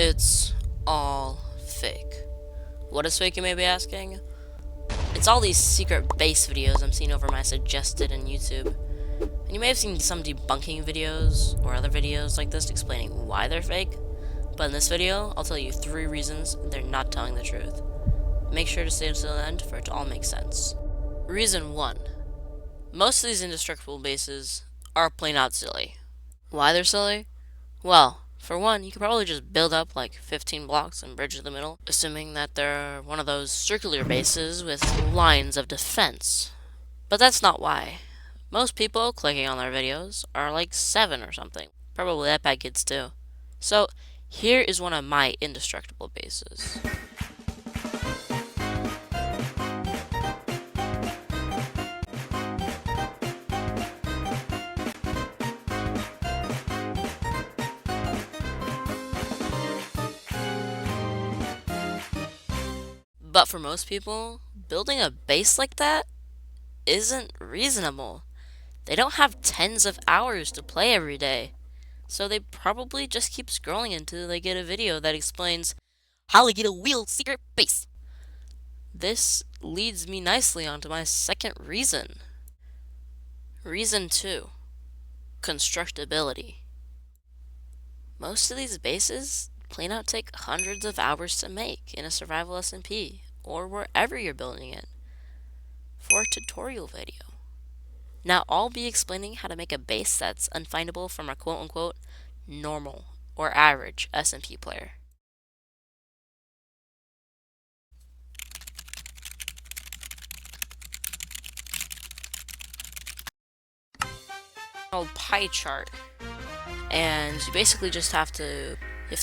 It's all fake. What is fake, you may be asking? It's all these secret base videos I'm seeing over my suggested in YouTube. And you may have seen some debunking videos or other videos like this explaining why they're fake. But in this video, I'll tell you 3 reasons they're not telling the truth. Make sure to stay until the end for it to all make sense. Reason 1. Most of these indestructible bases are plain out silly. Why they're silly? Well, for one, you could probably just build up like 15 blocks and bridge to the middle, assuming that they're one of those circular bases with lines of defense. But that's not why. Most people clicking on their videos are like 7 or something. Probably that bad kids too. So, here is one of my indestructible bases. But for most people, building a base like that isn't reasonable. They don't have tens of hours to play every day. So they probably just keep scrolling until they get a video that explains how to get a real secret base. This leads me nicely onto my second reason. Reason 2. Constructability. Most of these bases plain out take hundreds of hours to make in a survival SMP or wherever you're building it for a tutorial video. Now I'll be explaining how to make a base that's unfindable from a quote-unquote normal or average SMP player. Pie chart, and you basically just have to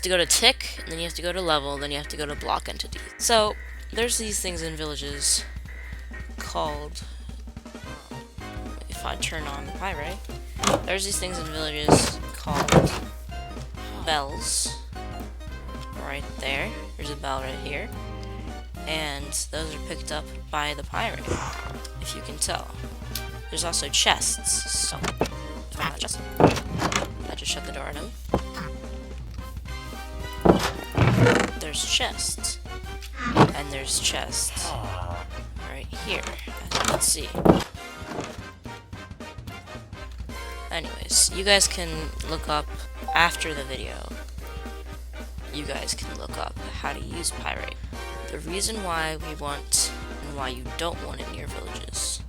go to tick, and then you have to go to level, then you have to go to block entity. So there's these things in villages called, if I turn on the pie ray, there's these things in villages called bells. Right there, there's a bell right here, and those are picked up by the pie ray, if you can tell. There's also chests, so I just shut the door on him. There's chests. And there's chests right here, as you can see. Anyways, you guys can look up after the video. You guys can look up how to use pyrite. The reason why we want and why you don't want it in your villages.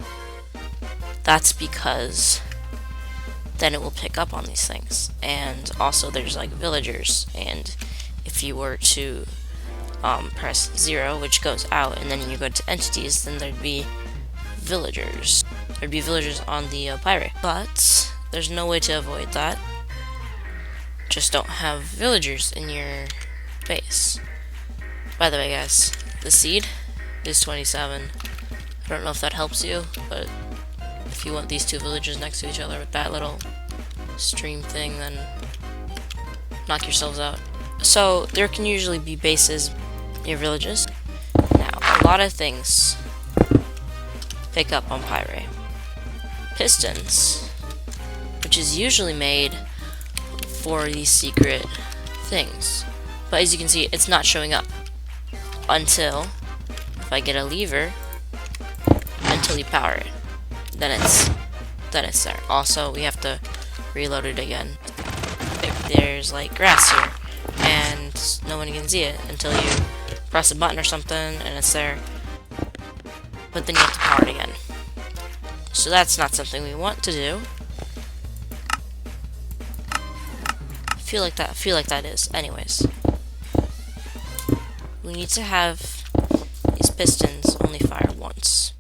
That's because then it will pick up on these things. And also there's like villagers, and if you were to press 0, which goes out, and then you go to entities, then there'd be villagers. There'd be villagers on the pirate. But there's no way to avoid that. Just don't have villagers in your base. By the way, guys, the seed is 27. I don't know if that helps you, but if you want these 2 villages next to each other with that little stream thing, then knock yourselves out. So there can usually be bases in your villages. Now, a lot of things pick up on pyrite. Pistons, which is usually made for these secret things. But as you can see, it's not showing up until, if I get a lever, until you power it. Then it's there. Also, we have to reload it again. There's like grass here, and no one can see it until you press a button or something, and it's there. But then you have to power it again. So that's not something we want to do. I feel like that is. Anyways, we need to have these pistons only fire once.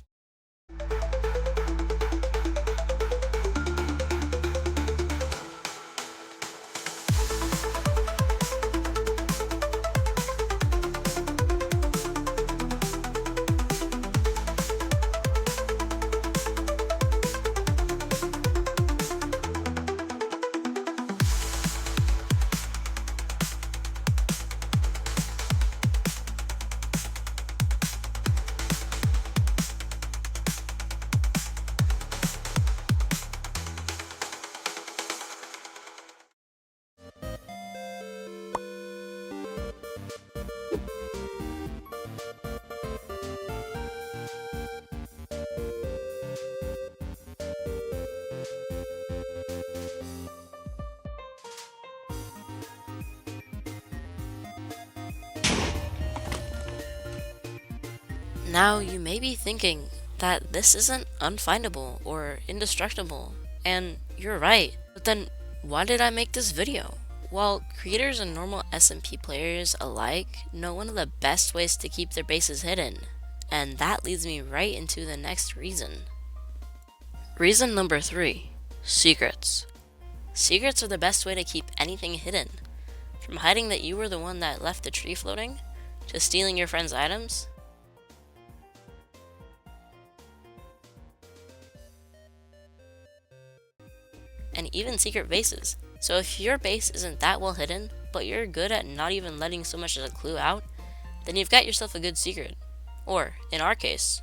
Now, you may be thinking that this isn't unfindable or indestructible, and you're right, but then why did I make this video? Well, creators and normal SMP players alike know one of the best ways to keep their bases hidden, and that leads me right into the next reason. Reason number 3, secrets. Secrets are the best way to keep anything hidden. From hiding that you were the one that left the tree floating, to stealing your friend's items, and even secret bases. So if your base isn't that well hidden, but you're good at not even letting so much as a clue out, then you've got yourself a good secret. Or, in our case,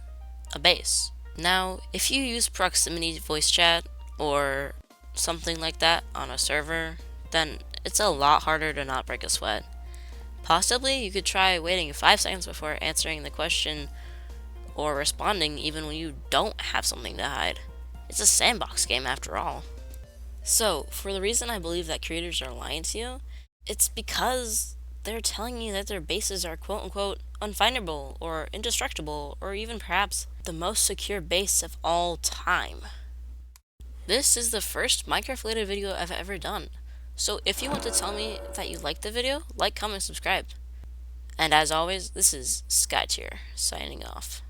a base. Now, if you use proximity voice chat, or something like that on a server, then it's a lot harder to not break a sweat. Possibly, you could try waiting 5 seconds before answering the question or responding even when you don't have something to hide. It's a sandbox game after all. So, for the reason I believe that creators are lying to you, it's because they're telling you that their bases are quote-unquote unfindable or indestructible or even perhaps the most secure base of all time. This is the first Minecraft-related video I've ever done, so if you want to tell me that you liked the video, like, comment, subscribe. And as always, this is SkyTier, signing off.